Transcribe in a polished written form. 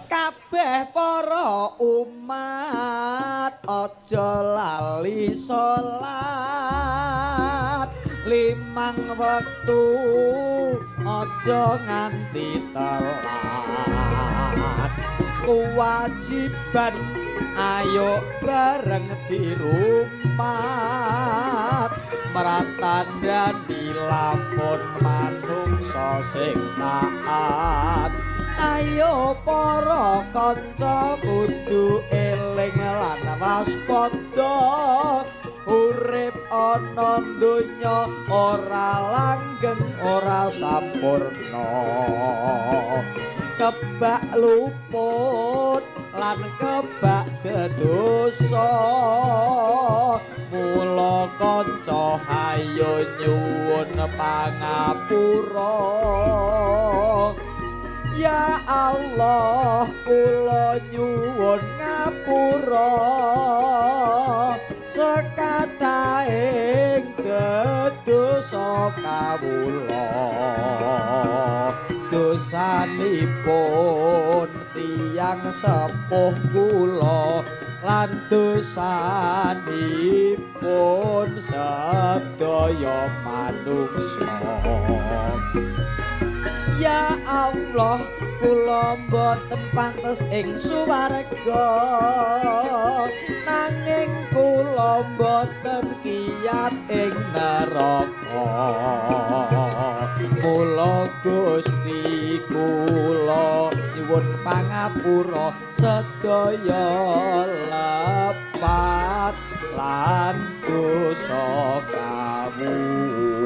kabeh para umat aja lali salat 5 wektu aja nganti telat kewajiban ayo bareng di rumah meratandani lamun manungsa sing taat ayo para kanca kudu eling lan waspada urip ana donya ora langgeng ora sampurna kebak luput lan kebak dosa mula kanca ayo nyuwun pangapura ya Allah kula nyuwun ngapura sekataing dosa kawula dosanipun tiyang sepuh kula lan dosanipun sedaya manungsa ya Allah kula mboten pantes ing suwarga nanging kula mboten kiyat ing neraka mula Gusti kula nyuwun pangapura sedaya lepat lan dosa kawula